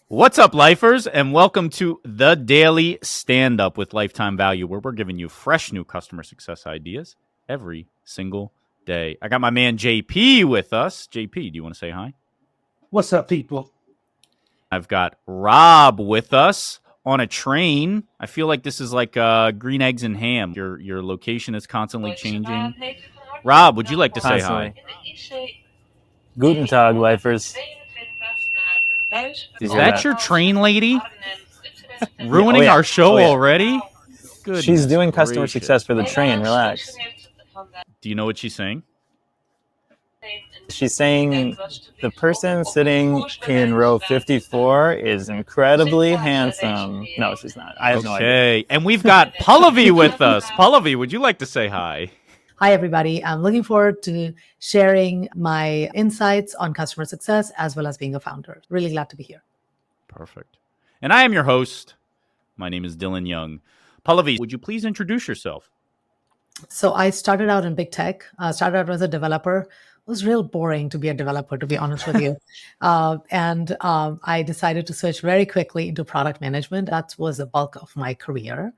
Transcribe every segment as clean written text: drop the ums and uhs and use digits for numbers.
What's up, lifers, and welcome to the Daily Standup with Lifetime Value, where we're giving you fresh new customer success ideas every single day. I got my man JP with us. JP, do you want to say hi? What's up, people? I've got Rob with us on a train. I feel like this is like green eggs and ham. Your location is constantly changing. Rob, would you like to say hi? Guten Tag, lifers. Is that your train lady? Ruining our show already? Goodness She's doing customer gracious. success for the train. Relax. Do you know what she's saying? She's saying the person sitting in row 54 is incredibly handsome. No, she's not. I have no idea. Okay, and we've got Pallavi with us. Pallavi, would you like to say hi? Hi, everybody. I'm looking forward to sharing my insights on customer success as well as being a founder. Really glad to be here. Perfect. And I am your host. My name is Dylan Young. Pallavi, would you please introduce yourself? So I started out in big tech. Started out as a developer. It was real boring to be a developer, to be honest with you. I decided to switch very quickly into product management. That was the bulk of my career.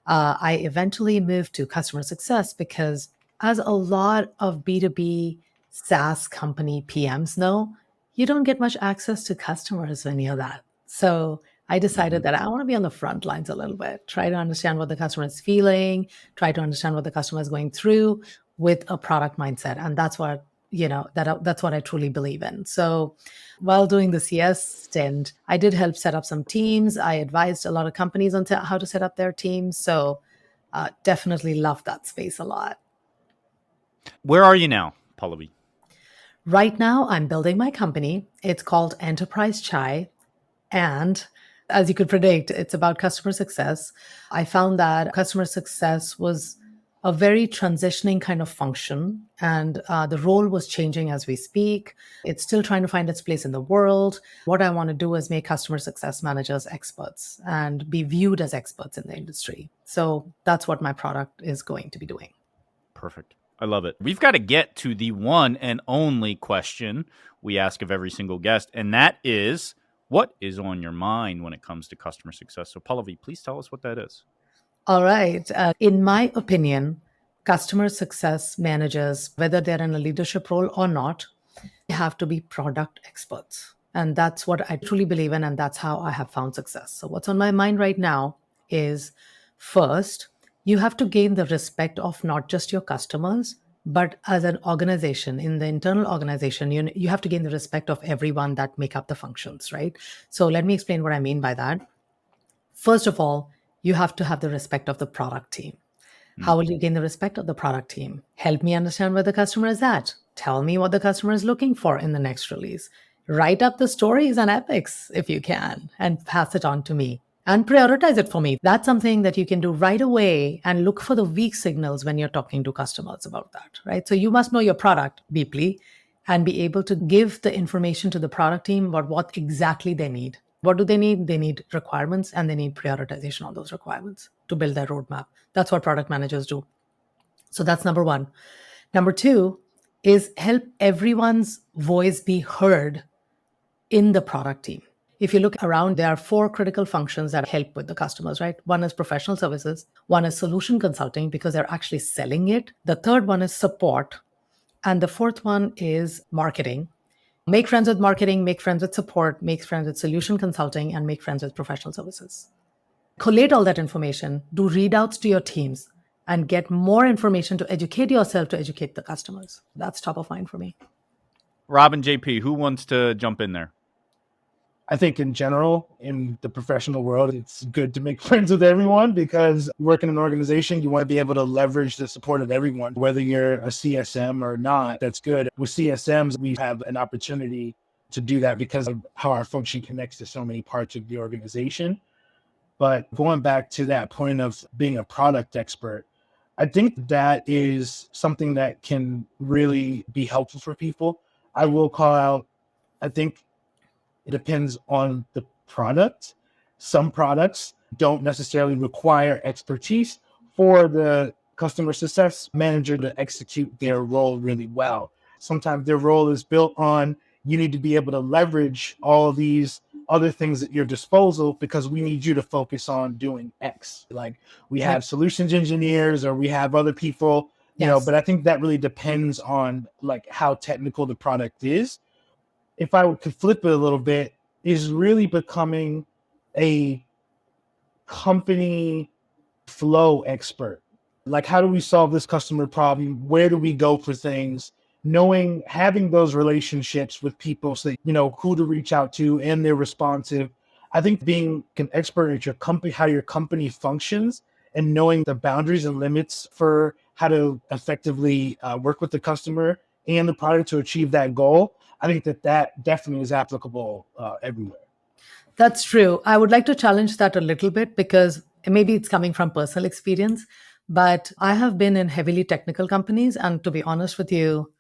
I eventually moved to customer success because, as a lot of B2B SaaS company PMs know, you don't get much access to customers when you're that. So I decided that I want to be on the front lines a little bit, try to understand what the customer is feeling, try to understand what the customer is going through with a product mindset. And that's what, that's what I truly believe in. So while doing the CS stint, I did help set up some teams. I advised a lot of companies on how to set up their teams. So definitely love that space a lot. Where are you now, Pallavi? Right now, I'm building my company. It's called Enterprise Chai. And as you could predict, it's about customer success. I found that customer success was a very transitioning kind of function, and the role was changing as we speak. It's still trying to find its place in the world. What I want to do is make customer success managers experts and be viewed as experts in the industry. So that's what my product is going to be doing. Perfect. I love it. We've got to get to the one and only question we ask of every single guest, and that is, what is on your mind when it comes to customer success? So Pallavi, please tell us what that is. All right. In my opinion, customer success managers, whether they're in a leadership role or not, have to be product experts. And that's what I truly believe in, and that's how I have found success. So what's on my mind right now is, first, you have to gain the respect of not just your customers, but as an organization, in the internal organization, you have to gain the respect of everyone that make up the functions, right? So let me explain what I mean by that. First of all, you have to have the respect of the product team. How will you gain the respect of the product team? Help me understand where the customer is at. Tell me what the customer is looking for in the next release. Write up the stories and epics if you can, and pass it on to me. And prioritize it for me. That's something that you can do right away, and look for the weak signals when you're talking to customers about that, right? So you must know your product deeply and be able to give the information to the product team about what exactly they need. What do they need? They need requirements, and they need prioritization on those requirements to build their roadmap. That's what product managers do. So that's number one. Number two is help everyone's voice be heard in the product team. If you look around, there are 4 critical functions that help with the customers, right? One is professional services. One is solution consulting, because they're actually selling it. The third one is support. And the fourth one is marketing. Make friends with marketing, make friends with support, make friends with solution consulting, and make friends with professional services. Collate all that information, do readouts to your teams, and get more information to educate yourself, to educate the customers. That's top of mind for me. Rob and JP, who wants to jump in there? I think in general, in the professional world, it's good to make friends with everyone, because you work in an organization, you want to be able to leverage the support of everyone, whether you're a CSM or not. That's good. With CSMs, we have an opportunity to do that because of how our function connects to so many parts of the organization. But going back to that point of being a product expert, I think that is something that can really be helpful for people. I will call out, I think it depends on the product. Some products don't necessarily require expertise for the customer success manager to execute their role really well. Sometimes their role is built on, you need to be able to leverage all of these other things at your disposal because we need you to focus on doing X. Like we have solutions engineers or we have other people, but I think that really depends on like how technical the product is. If I could flip it a little bit, is really becoming a company flow expert. Like, how do we solve this customer problem? Where do we go for things? Having those relationships with people so that you know who to reach out to and they're responsive. I think being an expert at your company, how your company functions, and knowing the boundaries and limits for how to effectively work with the customer and the product to achieve that goal. I think that definitely is applicable everywhere. That's true. I would like to challenge that a little bit because maybe it's coming from personal experience, but I have been in heavily technical companies. And to be honest with you,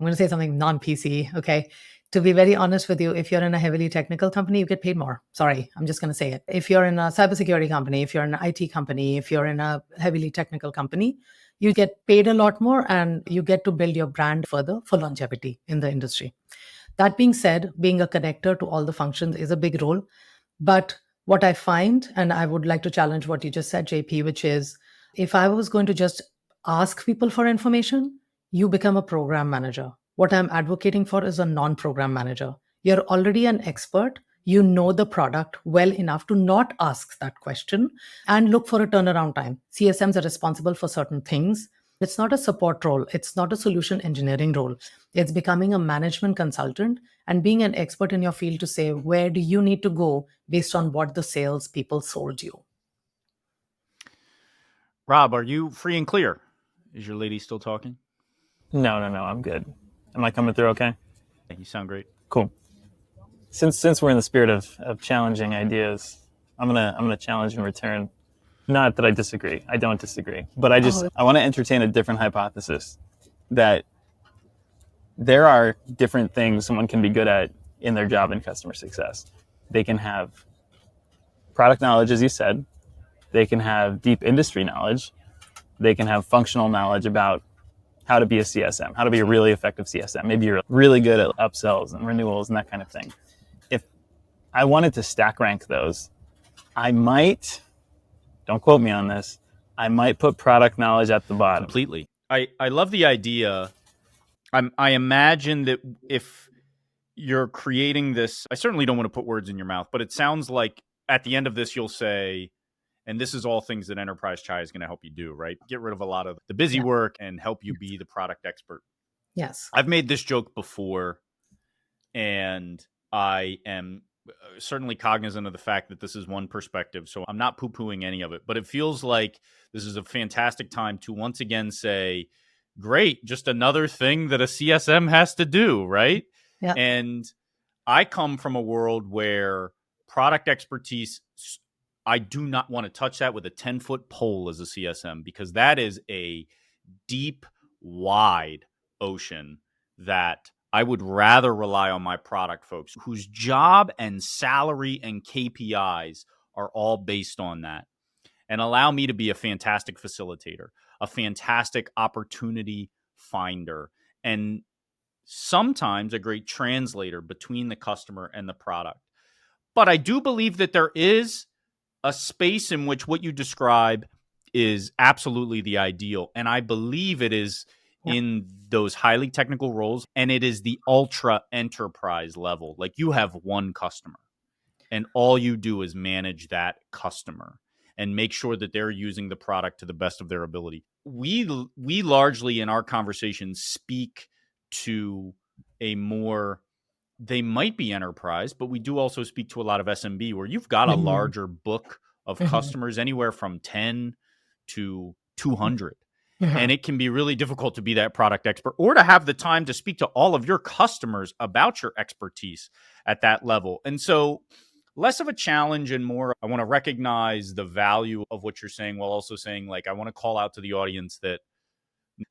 I'm going to say something non-PC. Okay. To be very honest with you, if you're in a heavily technical company, you get paid more. Sorry, I'm just going to say it. If you're in a cybersecurity company, if you're in an IT company, if you're in a heavily technical company, you get paid a lot more and you get to build your brand further for longevity in the industry. That being said, being a connector to all the functions is a big role. But what I find, and I would like to challenge what you just said, JP, which is if I was going to just ask people for information, you become a program manager. What I'm advocating for is a non-program manager. You're already an expert. You know the product well enough to not ask that question and look for a turnaround time. CSMs are responsible for certain things. It's not a support role. It's not a solution engineering role. It's becoming a management consultant and being an expert in your field to say, where do you need to go based on what the sales people sold you? Rob, are you free and clear? Is your lady still talking? No, I'm good. Am I coming through okay? You sound great. Cool. Since we're in the spirit of challenging ideas, I'm gonna challenge in return. Not that I disagree. I don't disagree. But I want to entertain a different hypothesis that there are different things someone can be good at in their job in customer success. They can have product knowledge, as you said. They can have deep industry knowledge. They can have functional knowledge about how to be a CSM, how to be a really effective CSM. Maybe you're really good at upsells and renewals and that kind of thing. If I wanted to stack rank those, I might, don't quote me on this, I might put product knowledge at the bottom. Completely. I love the idea. I imagine that if you're creating this, I certainly don't want to put words in your mouth, but it sounds like at the end of this, you'll say, and this is all things that Enterprise Chai is going to help you do, right? Get rid of a lot of the busy work and help you be the product expert. Yes. I've made this joke before, and I am certainly cognizant of the fact that this is one perspective, so I'm not poo-pooing any of it, but it feels like this is a fantastic time to once again say, great, just another thing that a CSM has to do, right? Yeah. And I come from a world where product expertise, I do not want to touch that with a 10-foot pole as a CSM, because that is a deep, wide ocean that I would rather rely on my product folks whose job and salary and KPIs are all based on that, and allow me to be a fantastic facilitator, a fantastic opportunity finder, and sometimes a great translator between the customer and the product. But I do believe that there is a space in which what you describe is absolutely the ideal. And I believe it is in those highly technical roles, and it is the ultra enterprise level. Like you have one customer and all you do is manage that customer and make sure that they're using the product to the best of their ability. We largely in our conversations speak to a more, they might be enterprise, but we do also speak to a lot of SMB where you've got a larger book of customers, anywhere from 10 to 200. And it can be really difficult to be that product expert or to have the time to speak to all of your customers about your expertise at that level. And so less of a challenge and more, I want to recognize the value of what you're saying while also saying, like, I want to call out to the audience that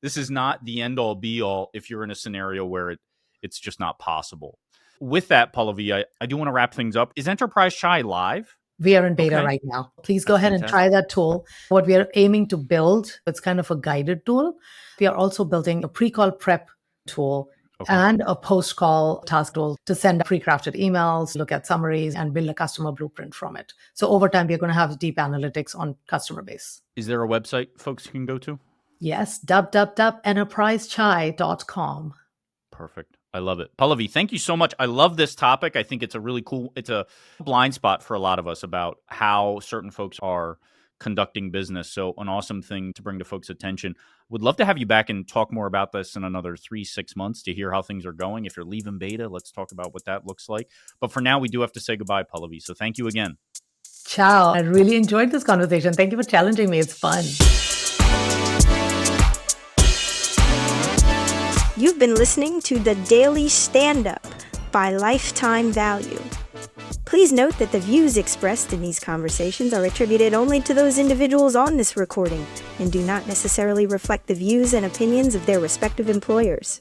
this is not the end all be all if you're in a scenario where it's just not possible. With that, Pallavi, I do want to wrap things up. Is Enterprise Chai live? We are in beta right now. Please go ahead and try that tool. What we are aiming to build, it's kind of a guided tool. We are also building a pre-call prep tool and a post-call task role to send pre-crafted emails, look at summaries, and build a customer blueprint from it. So over time, we're going to have deep analytics on customer base. Is there a website folks can go to? Yes, www.enterprisechai.com. Perfect. I love it. Pallavi, thank you so much. I love this topic. I think it's a really cool, it's a blind spot for a lot of us about how certain folks are conducting business. So an awesome thing to bring to folks' attention. Would love to have you back and talk more about this in another 3-6 months to hear how things are going. If you're leaving beta, let's talk about what that looks like. But for now, we do have to say goodbye, Pallavi. So thank you again. Ciao. I really enjoyed this conversation. Thank you for challenging me. It's fun. You've been listening to the Daily Stand-Up by Lifetime Value. Please note that the views expressed in these conversations are attributed only to those individuals on this recording and do not necessarily reflect the views and opinions of their respective employers.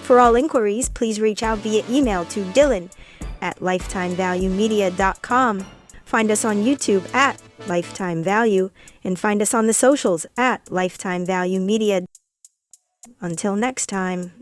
For all inquiries, please reach out via email to dylan@lifetimevaluemedia.com. Find us on YouTube @Lifetime Value and find us on the socials @Lifetime Value Media. Until next time.